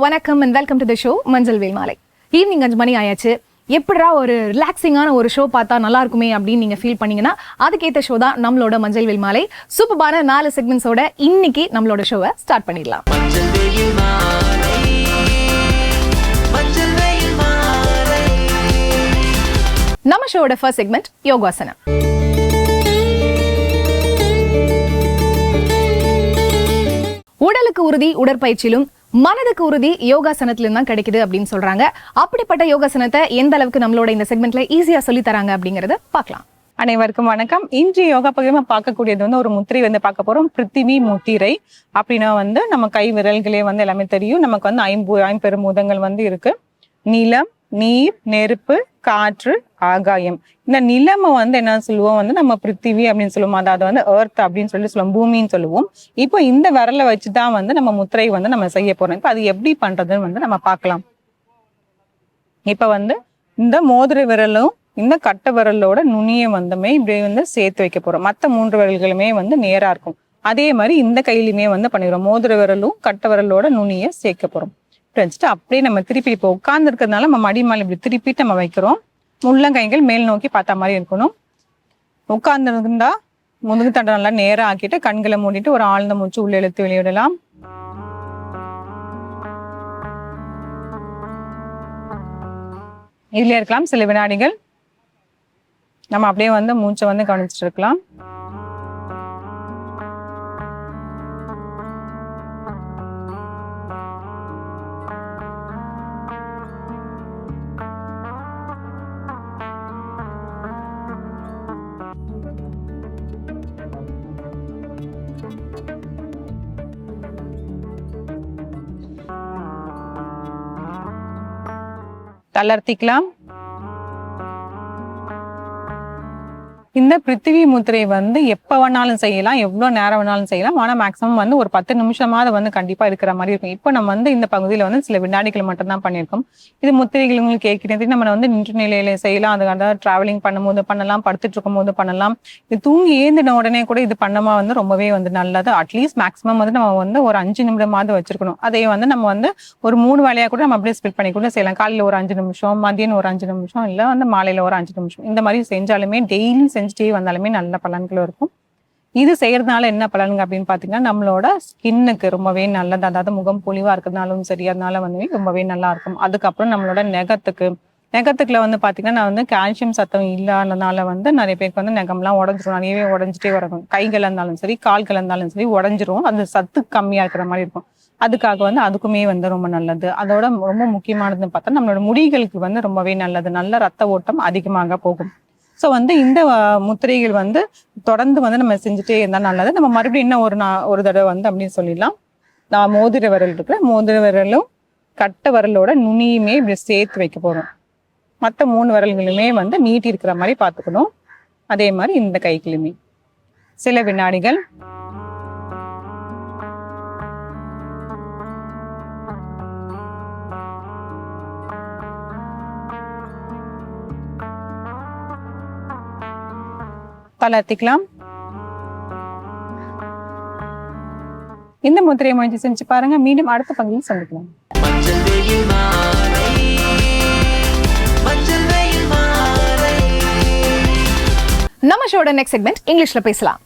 வணக்கம் and welcome to the show மஞ்சள் வேல் மாலை. ஈவினிங் 5 மணி ஆயாச்சு. எப்படா ஒரு ரிலாக்ஸிங்கான ஒரு ஷோ பார்த்தா நல்லா இருக்குமே அப்படின்னு நீங்க ஃபீல் பண்ணீங்கன்னா அதுக்கேற்ற ஷோ தான் நம்மளோட மஞ்சள் வேல் மாலை. சூப்பரான 4 செக்மெண்ட்ஸோட இன்னைக்கு நம்மளோட ஷோவை ஸ்டார்ட் பண்ணிடலாம். நம்ம ஷோவோட ஃபர்ஸ்ட் செக்மெண்ட் யோகாசனம். உடலுக்கு உறுதி உடற்பயிற்சியிலும், மனதுக்கு உறுதி யோகாசனத்திலும் தான் கிடைக்குது அப்படின்னு சொல்றாங்க. அப்படிப்பட்ட யோகாசனத்தை எந்த அளவுக்கு நம்மளோட இந்த செக்மெண்ட்ல ஈஸியா சொல்லி தராங்க அப்படிங்கறத பார்க்கலாம். அனைவருக்கும் வணக்கம். இன்று யோகா பகிர்மா பார்க்கக்கூடியது ஒரு முத்திரை பார்க்க போறோம். பிருத்திவி முத்திரை அப்படின்னா நம்ம கை விரல்களே எல்லாமே தெரியும். நமக்கு 5 இருக்கு. நிலம், நீர், நெருப்பு, காற்று, ஆகாயம். இந்த நிலம் என்ன சொல்லுவோம், நம்ம பிருத்திவி அப்படின்னு சொல்லுவோம். அதாவது எர்த் அப்படின்னு சொல்லுவோம், பூமின்னு சொல்லுவோம். இப்போ இந்த விரலை வச்சுதான் நம்ம முத்திரை நம்ம செய்ய போறோம். இப்போ அது எப்படி பண்றதுன்னு நம்ம பார்க்கலாம். இப்ப இந்த மோதிர விரலும் இந்த கட்ட விரலோட நுனியை இப்படி சேர்த்து வைக்க போறோம். மற்ற 3 விரல்களுமே நேரா இருக்கும். அதே மாதிரி இந்த கையிலுமே பண்ணிடுறோம். மோதிர விரலும் கட்ட விரலோட நுனியை சேர்க்க போறோம். வச்சுட்டு அப்படியே நம்ம திருப்பி இப்போ உட்கார்ந்து இருக்கிறதுனால நம்ம மடிமால் இப்படி திருப்பிட்டு நம்ம வைக்கிறோம். முள்ளங்கைகள் மேல் நோக்கி பார்த்த மாதிரி இருக்கணும். உட்கார்ந்து இருந்தா முதுகு தண்டை நல்லா நேரம் ஆக்கிட்டு கண்களை மூடிட்டு ஒரு ஆழ்ந்த மூச்சு உள்ள இழுத்து வெளியிடலாம். இதுல இருக்கலாம் சில வினாடிகள். நம்ம அப்படியே மூச்சை கவனிச்சுட்டு இருக்கலாம். தளர்த்திக்கலாம். இந்த பிருத்திவி முத்திரை எப்ப வேணாலும் செய்யலாம், எவ்வளவு நேரம் வேணாலும் செய்யலாம். ஆனா மேக்ஸிமம் ஒரு 10 நிமிஷமாவது கண்டிப்பா இருக்கிற மாதிரி இருக்கும். இப்போ நம்ம இந்த பகுதியில சில வினாடிகள் மட்டும் தான் பண்ணியிருக்கோம். இது முத்திரைகள் உங்களுக்கு ஏற்கனவே நம்ம நின்று நிலையில செய்யலாம். அதுக்காக டிராவலிங் பண்ணும்போது பண்ணலாம், படுத்துட்டு இருக்கும் போது பண்ணலாம். இது தூங்கி ஏந்தின உடனே கூட இது பண்ணமா ரொம்பவே நல்லது. அட்லீஸ்ட் மேக்ஸிமம் நம்ம ஒரு 5 நிமிடமாவது வச்சிருக்கணும். அதை நம்ம ஒரு 3 வேலையா கூட நம்ம அப்படியே ஸ்பிளிட் பண்ணி கூட செய்யலாம். காலையில ஒரு 5 நிமிஷம், மதியம் ஒரு 5 நிமிஷம், இல்ல மாலையில ஒரு 5 நிமிஷம். இந்த மாதிரி செஞ்சாலுமே டெய்லி செஞ்சுட்டே வந்தாலுமே நல்ல பலன்களும் இருக்கும். இது செய்யறதுனால என்ன பலன்கள் அப்படின்னு பாத்தீங்கன்னா, நம்மளோட ஸ்கின்னுக்கு ரொம்பவே நல்லது. அதாவது முகம் பொலிவா இருக்கிறதுனாலும் சரி, அதனால ரொம்பவே நல்லா இருக்கும். அதுக்கப்புறம் நம்மளோட நெகத்துக்குள்ள பாத்தீங்கன்னா, நான் கால்சியம் சத்தம் இல்லாதனால நிறைய பேருக்கு நெகம்லாம் உடஞ்சிரும். நிறையவே உடஞ்சிட்டே வரும். கைகள் இருந்தாலும் சரி, கால்கள் இருந்தாலும் சரி உடஞ்சிரும். அது சத்து கம்மியா இருக்கிற மாதிரி இருக்கும். அதுக்காக அதுக்குமே ரொம்ப நல்லது. அதோட ரொம்ப முக்கியமானதுன்னு பார்த்தா நம்மளோட முடிகளுக்கு ரொம்பவே நல்லது. நல்ல ரத்த ஓட்டம் அதிகமாக போகும். ஸோ இந்த முத்திரைகள் தொடர்ந்து நம்ம செஞ்சுட்டே இருந்தால் நல்லது. நம்ம மறுபடியும் இன்னும் ஒரு தடவை அப்படின்னு சொல்லிடலாம். நான் மோதிர விரல் இருக்கிற மோதிர விரலும் கட்ட விரலோட நுனியுமே இப்படி சேர்த்து வைக்க போறோம். மற்ற 3 விரல்களுமே நீட்டி இருக்கிற மாதிரி பார்த்துக்கணும். அதே மாதிரி இந்த கைகளுமே சில வினாடிகள். தளர்த்திக்கலாம். இந்த முத்திரையை முயற்சி செஞ்சு பாருங்க. மீண்டும் அடுத்த பகுதியில் சந்திக்கலாம். நம்ம ஷோட நெக்ஸ்ட் செக்மெண்ட் இங்கிலீஷ்ல பேசலாம்.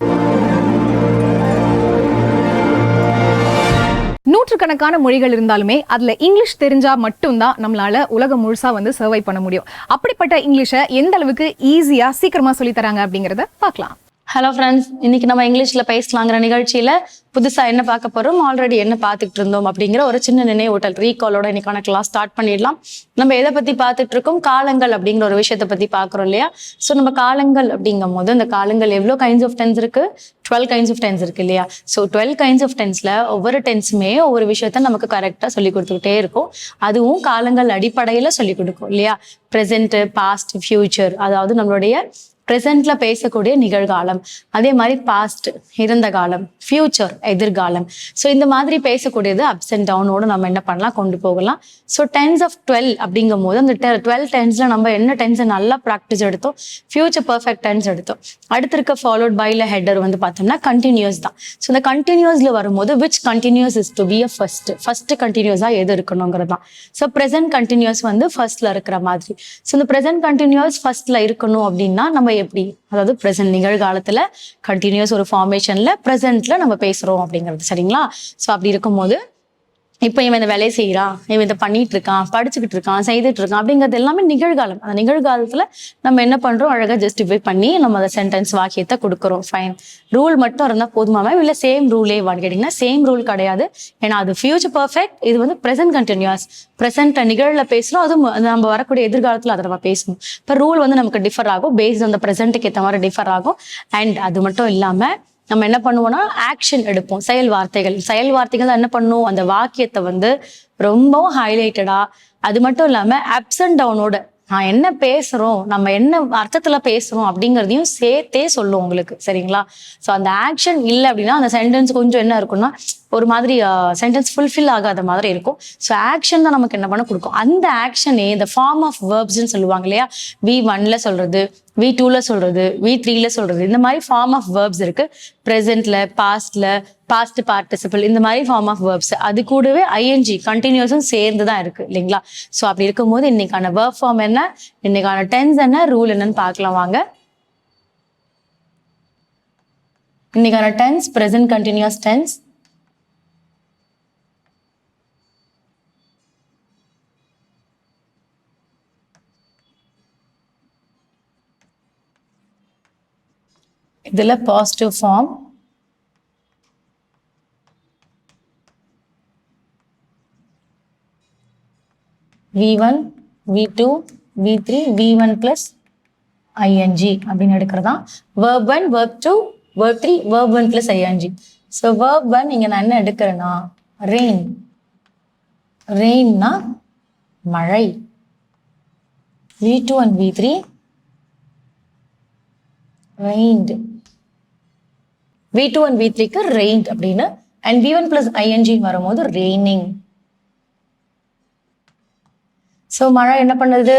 நூற்றுக்கணக்கான மொழிகள் இருந்தாலுமே அதுல இங்கிலீஷ் தெரிஞ்சா மட்டும்தான் நம்மளால உலகம் முழுசா சர்வை பண்ண முடியும். அப்படிப்பட்ட இங்கிலீஷை எந்த அளவுக்கு ஈஸியா சீக்கிரமா சொல்லி தராங்க அப்படிங்கறத பார்க்கலாம். ஹலோ ஃப்ரெண்ட்ஸ், இன்னைக்கு நம்ம இங்கிலீஷ்ல பேசலாங்கிற நிகழ்ச்சியில புதுசா என்ன பார்க்க போறோம், ஆல்ரெடி என்ன பார்த்துட்டு இருந்தோம் அப்படிங்கிற ஒரு சின்ன நினைவூட்டல் ரீகாலோட இன்னைக்கான கிளாஸ் ஸ்டார்ட் பண்ணிடலாம். நம்ம எதை பத்தி பார்த்துட்டு இருக்கோம், காலங்கள் அப்படிங்கிற ஒரு விஷயத்தை பத்தி பாக்குறோம் இல்லையா. ஸோ நம்ம காலங்கள் அப்படிங்கும் போது இந்த காலங்கள் எவ்வளோ கைண்ட்ஸ் ஆஃப் டென்ஸ் இருக்கு, 12 கைண்ட்ஸ் ஆஃப் டென்ஸ் இருக்கு இல்லையா. ஸோ 12 கைண்ட்ஸ் ஆஃப் டென்ஸ்ல ஒவ்வொரு டென்ஸுமே ஒவ்வொரு விஷயத்த நமக்கு கரெக்டா சொல்லி கொடுத்துக்கிட்டே இருக்கும். அதுவும் காலங்கள் அடிப்படையில சொல்லி கொடுக்கும் இல்லையா. ப்ரெசென்ட், பாஸ்ட், ஃபியூச்சர், அதாவது நம்மளுடைய ப்ரெசென்ட்ல பேசக்கூடிய நிகழ்காலம், அதே மாதிரி பாஸ்ட் இறந்த காலம், ஃபியூச்சர் எதிர்காலம். ஸோ இந்த மாதிரி பேசக்கூடியது அப்ஸ் அண்ட் டவுனோடு நம்ம என்ன பண்ணலாம், கொண்டு போகலாம். ஸோ டென்ஸ் ஆஃப் 12 அப்படிங்கும் போது அந்த 12 டென்ஸ்ல நம்ம என்ன டென்ஸை நல்லா ப்ராக்டிஸ் எடுத்தோம், ஃபியூச்சர் பர்ஃபெக்ட் டென்ஸ் எடுத்தோம். அடுத்து இருக்க ஃபாலோட் பைல ஹெட்டர் வந்து பார்த்தோம்னா கண்டினியூஸ் தான். ஸோ இந்த கண்டினியூஸ்ல வரும்போது which continuous is to be a first கண்டினியூஸா எது இருக்கணுங்கிறது தான். ஸோ ப்ரெசென்ட் கண்டினியூஸ் வந்து ஃபர்ஸ்ட்ல இருக்கிற மாதிரி. ஸோ இந்த ப்ரெசென்ட் கண்டினியூஸ் ஃபர்ஸ்ட்ல இருக்கணும் அப்படின்னா நம்ம எப்படி, அதாவது ப்ரெசென்ட் நிகழ்காலத்துல கண்டினியூஸ் ஒரு ஃபார்மேஷன்ல ப்ரெசென்ட்ல நம்ம பேசுறோம் அப்படிங்கிறது. சரிங்களா? ஸோ அப்படி இருக்கும்போது இப்போ இவன் இந்த வேலையை செய்யறான், இவன் இதை பண்ணிட்டு இருக்கான், படிச்சுக்கிட்டு இருக்கான், செய்துட்டு இருக்கான் அப்படிங்கிறது எல்லாமே நிகழ்காலம். அந்த நிகழ்காலத்துல நம்ம என்ன பண்றோம், அழகா ஜஸ்டிஃபை பண்ணி நம்ம அந்த சென்டென்ஸ் வாக்கியத்தை கொடுக்குறோம். ஃபைன். ரூல் மட்டும் இருந்தா போதுமாவே, இல்ல சேம் ரூலே வான்னு கேட்டீங்கன்னா சேம் ரூல் கிடையாது. ஏன்னா அது ஃபியூச்சர் பர்ஃபெக்ட், இது வந்து ப்ரெசென்ட் கண்டினியூஸ். ப்ரெசென்ட் நிகழ்ல பேசுறோம், அது நம்ம வரக்கூடிய எதிர்காலத்துல அதை நம்ம பேசணும். இப்போ ரூல் வந்து நமக்கு டிஃபர் ஆகும், பேஸ்ட் அந்த ப்ரெசென்ட்டுக்கு ஏற்ற மாதிரி டிஃபர் ஆகும். அண்ட் அது மட்டும் இல்லாம நம்ம என்ன பண்ணுவோம்னா ஆக்ஷன் எடுப்போம். செயல் வார்த்தைகள் என்ன பண்ணும், அந்த வாக்கியத்தை வந்து ரொம்பவும் ஹைலைட்டடா, அது மட்டும் இல்லாம அப்ஸ் அண்ட் டவுனோட நான் என்ன பேசுறோம், நம்ம என்ன அர்த்தத்துல பேசுறோம் அப்படிங்கிறதையும் சேர்த்தே சொல்லும் உங்களுக்கு. சரிங்களா? ஸோ அந்த ஆக்ஷன் இல்லை அப்படின்னா அந்த சென்டென்ஸ் கொஞ்சம் என்ன இருக்கும்னா ஒரு மாதிரி சென்டென்ஸ் ஃபுல்ஃபில் ஆகாத மாதிரி இருக்கும். ஸோ ஆக்ஷன் தான் நமக்கு என்ன பண்ண கொடுக்கும். அந்த ஆக்ஷனே இந்த ஃபார்ம் ஆஃப் வேர்ப்ஸ்ன்னு சொல்லுவாங்க இல்லையா, V1ல சொல்றது, V2ல சொல்றது, V3ல சொல்றது, இந்த மாதிரி ஃபார்ம் ஆஃப் வேர்ப்ஸ் இருக்கு. ப்ரெசென்ட்ல, பாஸ்ட் பார்ட்டிசிபிள், இந்த மாதிரி ஃபார்ம் ஆஃப் வேர்ப்ஸ். அது கூடவே ஐஎன்ஜி கண்டினியூஸும் சேர்ந்து தான் இருக்கு இல்லைங்களா? ஸோ அப்படி இருக்கும்போது இன்னைக்கான வேர்ப் ஃபார்ம் என்ன, இன்னைக்கான டென்ஸ் என்ன, ரூல் என்னன்னு பார்க்கலாம் வாங்க. இன்னைக்கான டென்ஸ் ப்ரெசென்ட் கண்டினியூஸ் டென்ஸ். இதுல positive form, V1, V2, V3, V1 plus ing அப்படின்னு எடுக்கிறதா. verb 1, verb 2, verb 3, verb 1 plus ing. So verb 1 இங்க நான் என்ன எடுக்கிறேன்னா ரெயின். ரெயின்னா மழை. V2 and V3 rained. V2 and V3க்கு rained அப்படின்னு, and V1 plus ing வரும்போது raining. So மழை என்ன பண்ணுது,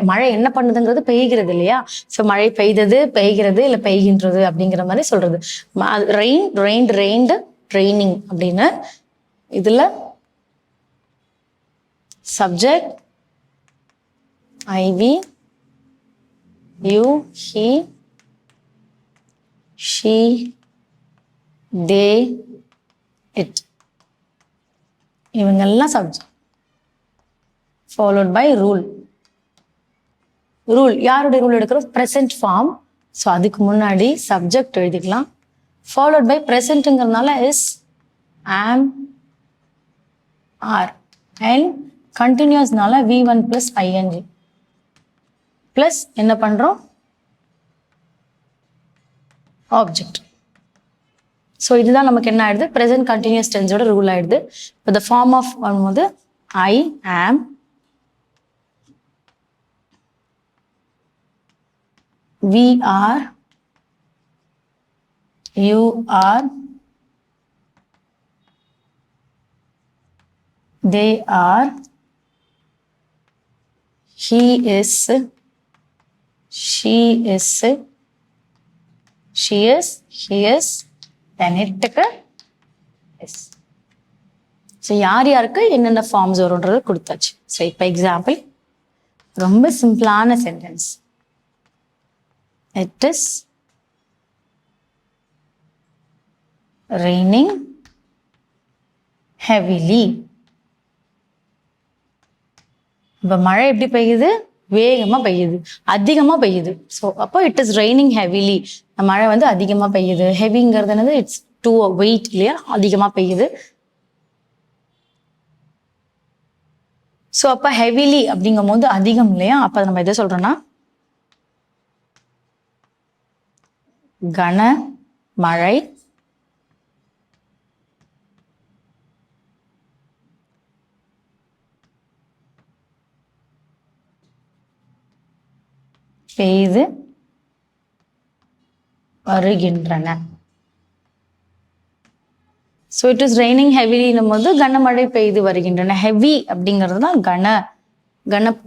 மழை என்ன பண்ணுதுங்கிறது பெய்கிறது இல்லையா? ஸோ மழை பெய்தது, பெய்கிறது, இல்லை பெய்கின்றது அப்படிங்கிற மாதிரி சொல்றது. ரெயின், ரெயின்ட், ரெயின்டு, ட்ரெயினிங் அப்படின்னு. இதுல subject I, we, you, he, she, they, it, இவங்கெல்லாம் subject. followed by rule. Rule யாருடைய ரூல் எடுக்கிறோம், ப்ரெசென்ட் ஃபார்ம். ஸோ அதுக்கு முன்னாடி சப்ஜெக்ட் எழுதிக்கலாம். ஃபாலோட் பை ப்ரெசென்ட்டுங்கிறதுனால இஸ், ஆம், ஆர். அண்ட் கண்டினியூஸ்னால V1 plus ing பிளஸ் என்ன பண்றோம், ஆப்ஜெக்ட். ஸோ இதுதான் நமக்கு என்ன ஆயிடுது, ப்ரெசென்ட் கண்டினியூஸ் டென்ஸோட ரூல் ஆயிடுது. இப்போ த ஃபார்ம் ஆஃப் வரும்போது ஐ, ஆம், we are, you are, they are, he is, she is, she is, he is, then it is. So யார் யாருக்கு என்னென்ன ஃபார்ம்ஸ் வரும்ன்றது கொடுத்தாச்சு. ஸோ இப்போ எக்ஸாம்பிள், ரொம்ப சிம்பிளான sentence. It is raining heavily. இப்போ மழை எப்படி பெய்யுது, வேகமா பெய்யுது, அதிகமா பெய்யுது. ஸோ அப்போ இட் இஸ் ரெய்னிங் ஹெவிலி, மழை வந்து அதிகமா பெய்யுது. ஹெவிங்கிறது என்னது, இட்ஸ் டூ வெயிட் இல்லையா, அதிகமா பெய்யுது. ஸோ அப்போ ஹெவிலி அப்படிங்கும் போது அதிகம் இல்லையா, அப்போ நம்ம எதை சொல்றோம்னா கன மழை பெய்து வருகின்றன. ஸோ இட் இஸ் ரெய்னிங் ஹெவிலின்னும் போது கனமழை பெய்து வருகின்றன. ஹெவி அப்படிங்கிறது தான்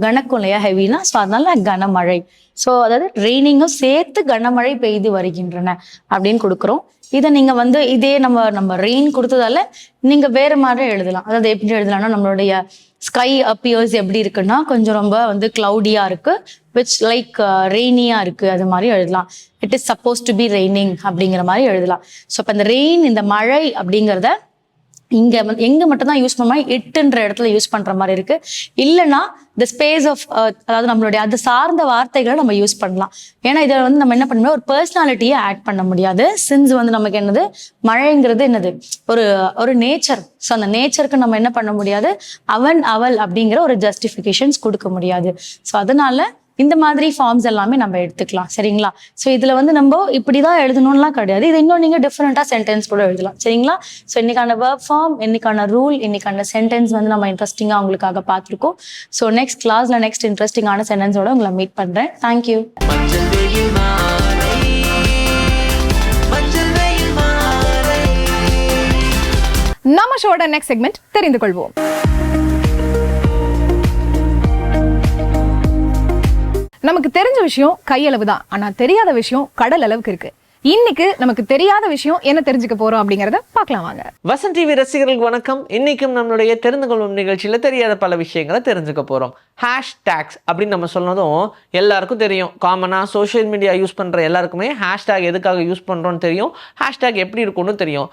கணக்கும் இல்லையா ஹெவினா, ஸோ அதனால கனமழை. ஸோ அதாவது ரெய்னிங்கும் சேர்த்து கனமழை பெய்து வருகின்றன அப்படின்னு கொடுக்குறோம். இதை நீங்க இதே நம்ம ரெயின் கொடுத்ததால நீங்க வேற மாதிரி எழுதலாம். அதாவது எப்படி எழுதலாம்னா, நம்மளுடைய ஸ்கை அப்பியர்ஸ் எப்படி இருக்குன்னா கொஞ்சம் ரொம்ப கிளவுடியா இருக்கு, விச் லைக் ரெய்னியா இருக்கு, அது மாதிரி எழுதலாம். It is suppose to be raining அப்படிங்கிற மாதிரி எழுதலாம். ஸோ இப்போ இந்த ரெயின், இந்த மழை அப்படிங்கிறத எங்க மட்டும் தான் யூஸ் பண்ண மாதிரி இட்டுன்ற இடத்துல யூஸ் பண்ற மாதிரி இருக்கு. இல்லைன்னா த ஸ்பேஸ் ஆஃப், அதாவது நம்மளுடைய அது சார்ந்த வார்த்தைகளை நம்ம யூஸ் பண்ணலாம். ஏன்னா இதை நம்ம என்ன பண்ண முடியாது, ஒரு பர்சனாலிட்டியை ஆட் பண்ண முடியாது. சின்ஸ் நமக்கு என்னது, மழைங்கிறது என்னது, ஒரு நேச்சர். ஸோ அந்த நேச்சருக்கு நம்ம என்ன பண்ண முடியாது, அவன் அவள் அப்படிங்கிற ஒரு ஜஸ்டிஃபிகேஷன்ஸ் கொடுக்க முடியாது. ஸோ அதனால இந்த மாதிரி ஃபார்ம்ஸ் எல்லாமே நம்ம எடுத்துக்கலாம். சரிங்களா? ஸோ இதுல நம்ம இப்படிதான் எழுதணும்லாம் கிடையாது. இது இன்னும் நீங்க டிஃப்ரெண்டா சென்டென்ஸ் கூட எழுதலாம். சரிங்களா? ஸோ இன்னைக்கான வேர்ப் ஃபார்ம், இன்னைக்கான ரூல், இன்னைக்கான சென்டென்ஸ் நம்ம இன்ட்ரெஸ்டிங்கா உங்களுக்காக பார்த்துருக்கோம். ஸோ நெக்ஸ்ட் கிளாஸ்ல நெக்ஸ்ட் இன்ட்ரெஸ்டிங்கான சென்டென்ஸோட உங்களை மீட் பண்றேன். தேங்க்யூ. நம்ம ஷோட நெக்ஸ்ட் செக்மெண்ட் தெரிந்து கொள்வோம். நமக்கு தெரிஞ்ச விஷயம் கையளவு தான், ஆனா தெரியாத விஷயம் கடல் அளவுக்கு இருக்கு. இன்னைக்கு நமக்கு தெரியாத விஷயம் என்ன தெரிஞ்சுக்க போறோம் அப்படிங்கறத பார்க்கலாம் வாங்க. வசந்த் டிவி ரசிகர்களுக்கு வணக்கம். இன்னைக்கும் நம்மளுடைய தெரிந்து கொள்ளும் நிகழ்ச்சியில தெரியாத பல விஷயங்களை தெரிஞ்சுக்க போறோம். ஹேஷ்டேக்ஸ் அப்படின்னு நம்ம சொன்னதும் எல்லாருக்கும் தெரியும். காமனா சோஷியல் மீடியா யூஸ் பண்ற எல்லாருக்குமே ஹேஷ்டேக் எதுக்காக யூஸ் பண்றோம்னு தெரியும், ஹேஷ்டேக் எப்படி இருக்கும்னு தெரியும்.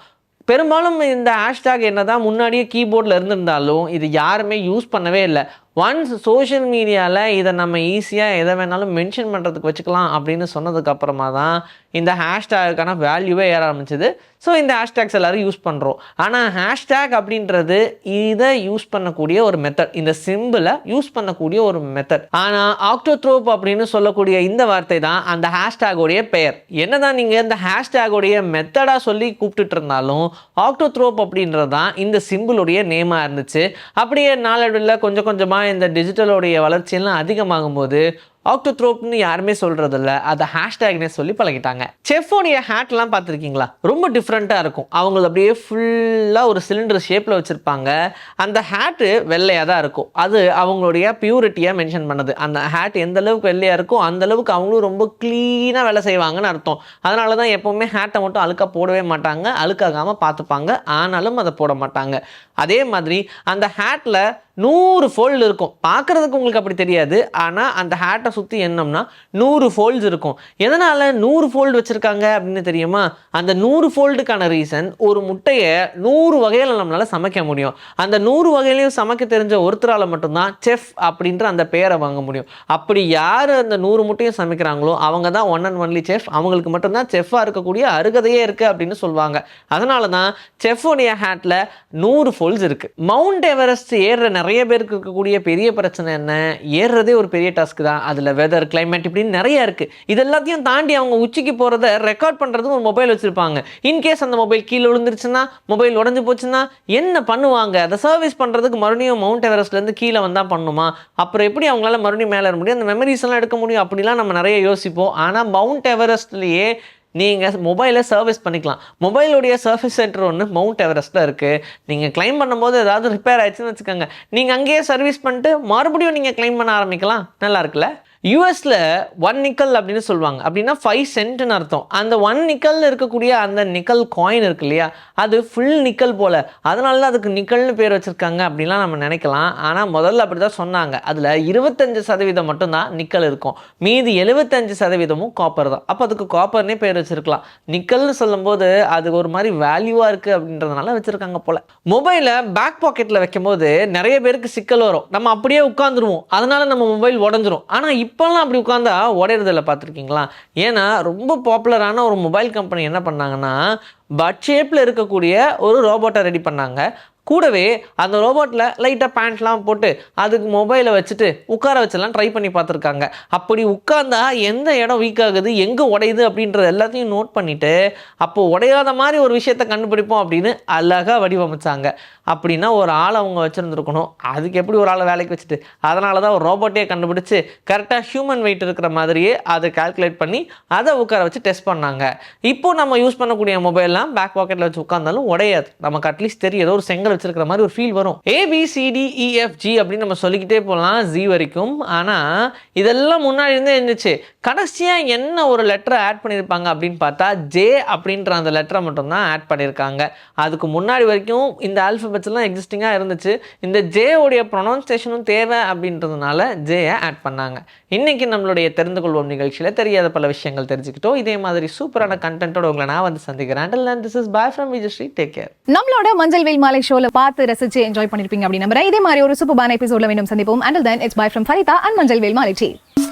பெரும்பாலும் இந்த ஹேஷ்டேக் என்னதான் முன்னாடியே கீபோர்டில் இருந்திருந்தாலும் இது யாருமே யூஸ் பண்ணவே இல்லை. ஒன்ஸ் சோஷியல் மீடியாவில் இதை நம்ம ஈஸியாக எதை வேணாலும் மென்ஷன் பண்ணுறதுக்கு வச்சுக்கலாம் அப்படின்னு சொன்னதுக்கு அப்புறமா தான் இந்த ஹேஷ்டேக்கான வேல்யூவே ஏற ஆரம்பிச்சது. ஸோ இந்த ஹேஷ்டேக்ஸ் எல்லோரும் யூஸ் பண்ணுறோம். ஆனால் ஹேஷ்டேக் அப்படின்றது இதை யூஸ் பண்ணக்கூடிய ஒரு மெத்தட், இந்த சிம்பிளை யூஸ் பண்ணக்கூடிய ஒரு மெத்தட். ஆனால் ஆக்டோத்ரோப் அப்படின்னு சொல்லக்கூடிய இந்த வார்த்தை தான் அந்த ஹேஷ்டேகோடைய பெயர். என்னதான் நீங்கள் இந்த ஹேஷ்டேகோடைய மெத்தடாக சொல்லி கூப்பிட்டுட்டு இருந்தாலும் ஆக்டோத்ரோப் அப்படின்றது தான் இந்த சிம்பிளுடைய நேமாக இருந்துச்சு. அப்படியே நாளடைவில் கொஞ்சம் கொஞ்சமாக இந்த டிஜிட்டலோடைய வளர்ச்சியெல்லாம் அதிகமாகும் போது ஆக்டோத்ரோப்னு யாருமே சொல்றதில்ல, அதை ஹேஷ்டேக்னே சொல்லி பழகிட்டாங்க. செஃபோடைய ஹேட்லாம் பார்த்துருக்கீங்களா? ரொம்ப டிஃப்ரெண்ட்டாக இருக்கும். அவங்க அப்படியே ஃபுல்லாக ஒரு சிலிண்டர் ஷேப்பில் வச்சுருப்பாங்க. அந்த ஹேட்டு வெள்ளையாக தான் இருக்கும். அது அவங்களுடைய பியூரிட்டியை மென்ஷன் பண்ணுது. அந்த ஹேட் எந்த அளவுக்கு வெள்ளையாக இருக்கும் அந்த அளவுக்கு அவங்களும் ரொம்ப க்ளீனாக வேலை செய்வாங்கன்னு அர்த்தம். அதனால தான் எப்போவுமே ஹேட்டை மட்டும் அழுக்காக போடவே மாட்டாங்க, அழுக்காகாமல் பார்த்துப்பாங்க. ஆனாலும் அதை போட மாட்டாங்க. அதே மாதிரி அந்த ஹேட்டில் 100 ஃபோல்டு இருக்கும். பார்க்குறதுக்கு உங்களுக்கு அப்படி தெரியாது, ஆனால் அந்த ஹேட்டை சுற்றி என்னம்னா 100 ஃபோல்ட்ஸ் இருக்கும். எதனால் 100 ஃபோல்டு வச்சுருக்காங்க அப்படின்னு தெரியுமா? அந்த 100 ஃபோல்டுக்கான ரீசன், ஒரு முட்டையை 100 வகையில் நம்மளால் சமைக்க முடியும். அந்த 100 வகையிலையும் சமைக்க தெரிஞ்ச ஒருத்தரால் மட்டும்தான் செஃப் அப்படின்ற அந்த பெயரை வாங்க முடியும். அப்படி யார் அந்த 100 முட்டையும் சமைக்கிறாங்களோ அவங்க தான் ஒன் அண்ட் ஒன்லி செஃப். அவங்களுக்கு மட்டும்தான் செஃப்பாக இருக்கக்கூடிய அருகதையே இருக்குது அப்படின்னு சொல்லுவாங்க. அதனால தான் செஃபோடைய ஹேட்டில் 100 ஃபோல்ட்ஸ் இருக்குது. மவுண்ட் எவரெஸ்ட் ஏறுற நிறைய பேருக்கு இருக்கக்கூடிய பெரிய பிரச்சனை என்ன, ஏறுறதே ஒரு பெரிய டாஸ்க் தான். அதில் வெதர், கிளைமேட் இப்படின்னு நிறைய இருக்குது. இது எல்லாத்தையும் தாண்டி அவங்க உச்சிக்கு போகிறத ரெக்கார்ட் பண்ணுறதுக்கு ஒரு மொபைல் வச்சுருப்பாங்க. இன்கேஸ் அந்த மொபைல் கீழே விழுந்துருச்சுன்னா, மொபைல் உடஞ்சி போச்சுன்னா என்ன பண்ணுவாங்க? அதை சர்வீஸ் பண்ணுறதுக்கு மறுபடியும் மவுண்ட் எவரெஸ்ட்லேருந்து கீழே வந்தால் பண்ணுமா? அப்புறம் எப்படி அவங்களால மறுபடியும் மேலே ஏற முடியும், அந்த மெமரிஸ் எல்லாம் எடுக்க முடியும்? அப்படிலாம் நம்ம நிறைய யோசிப்போம். ஆனால் மவுண்ட் எவரெஸ்ட்லேயே நீங்கள் மொபைலை சர்வீஸ் பண்ணிக்கலாம். மொபைலுடைய சர்வீஸ் சென்டர் ஒன்று மவுண்ட் எவரெஸ்ட்டில் இருக்குது. நீங்கள் கிளைம் பண்ணும்போது ஏதாவது ரிப்பேர் ஆயிடுச்சுன்னு வச்சுக்கோங்க, நீங்கள் அங்கேயே சர்வீஸ் பண்ணிட்டு மறுபடியும் நீங்கள் கிளைம் பண்ண ஆரம்பிக்கலாம். நல்லா இருக்குல்ல? யூஎஸில் 1 நிக்கல் அப்படின்னு சொல்லுவாங்க. அப்படின்னா 5 சென்ட்னு அர்த்தம். அந்த 1 நிக்கல் இருக்கக்கூடிய அந்த நிக்கல் காயின் இருக்கு இல்லையா, அது ஃபுல் நிக்கல் போல், அதனால தான் அதுக்கு நிக்கல்னு பேர் வச்சுருக்காங்க அப்படின்லாம் நம்ம நினைக்கலாம். ஆனால் முதல்ல அப்படி தான் சொன்னாங்க. அதில் 25% மட்டும்தான் நிக்கல் இருக்கும், மீதி 75% காப்பர் தான். அப்போ அதுக்கு காப்பர்னே பேர் வச்சுருக்கலாம். நிக்கல்னு சொல்லும்போது அது ஒரு மாதிரி வேல்யூவாக இருக்குது அப்படின்றதுனால வச்சுருக்காங்க போல். மொபைலை பேக் பாக்கெட்டில் வைக்கும்போது நிறைய பேருக்கு சிக்கல் வரும். நம்ம அப்படியே உட்காந்துருவோம், அதனால நம்ம மொபைல் உடஞ்சிரும். ஆனால் இப்போல்லாம் அப்படி உட்காந்தா உடையறதில்ல, பார்த்துருக்கீங்களா? ஏன்னா ரொம்ப பாப்புலரான ஒரு மொபைல் கம்பெனி என்ன பண்ணாங்கன்னா, பட் ஷேப்பில் இருக்கக்கூடிய ஒரு ரோபோட்டை ரெடி பண்ணாங்க. கூடவே அந்த ரோபோட்டில் லைட்டாக பேண்ட்லாம் போட்டு அதுக்கு மொபைலை வச்சுட்டு உட்கார வச்செல்லாம் ட்ரை பண்ணி பார்த்துருக்காங்க. அப்படி உட்கார்ந்தா எந்த இடம் வீக் ஆகுது, எங்கே உடையுது அப்படின்றது எல்லாத்தையும் நோட் பண்ணிவிட்டு அப்போ உடையாத மாதிரி ஒரு விஷயத்தை கண்டுபிடிப்போம் அப்படின்னு அழகாக வடிவமைச்சாங்க. அப்படின்னா ஒரு ஆளை அவங்க வச்சுருந்துருக்கணும். அதுக்கு எப்படி ஒரு ஆளை வேலைக்கு வச்சுட்டு, அதனால தான் ஒரு ரோபோட்டே கண்டுபிடிச்சு கரெக்டாக ஹியூமன் வெயிட் இருக்கிற மாதிரியே அதை கால்குலேட் பண்ணி அதை உட்கார வச்சு டெஸ்ட் பண்ணாங்க. இப்போ நம்ம யூஸ் பண்ணக்கூடிய மொபைல்லாம் பேக் பாக்கெட்டில் வச்சு உட்கார்ந்தாலும் உடையாது. நமக்கு அட்லீஸ்ட் தெரியும் ஏதோ ஒரு செங்கல் வச்சிருக்கிற மாதிரி ஒரு ஃபீல் வரும். ABCDEFG அப்படின்னு நம்ம சொல்லிக்கிட்டே போகலாம் Z வரைக்கும். ஆனால் இதெல்லாம் முன்னாடி இருந்தே இருந்துச்சு. கடைசியாக என்ன ஒரு லெட்டரை ஆட் பண்ணியிருப்பாங்க அப்படின்னு பார்த்தா J அப்படின்ற அந்த லெட்டரை மட்டும்தான் ஆட் பண்ணியிருக்காங்க. அதுக்கு முன்னாடி வரைக்கும் இந்த ஆல்ஃபபெட்ஸ்லாம் எக்ஸிஸ்டிங்காக இருந்துச்சு. இந்த ஜேயோடைய ப்ரொனவுன்சியேஷனும் தேவை அப்படின்றதுனால ஜேயை ஆட் பண்ணாங்க. இன்னைக்கு நம்மளுடைய தெரிந்து கொள்வோம் நிகழ்ச்சியில் தெரியாத பல விஷயங்கள் தெரிஞ்சுக்கிட்டோம். இதே மாதிரி சூப்பரான கண்டென்ட்டோட உங்களை நான் வந்து சந்திக்கிறேன். Until then, this is bye from Vijayashree. Take care. நம்மளோட மஞ்சள் வெயில் மாலை ஷோல பார்த்து ரசிச்சு என்ஜாய் பண்ணிருப்பீங்க அப்படின்னு நம்புறேன். இதே மாதிரி ஒரு சூப்பரான எபிசோட்ல மீண்டும் சந்திப்போம். Until then, it's bye from Farita and மஞ்சள் வெயில் மாலை டீம்.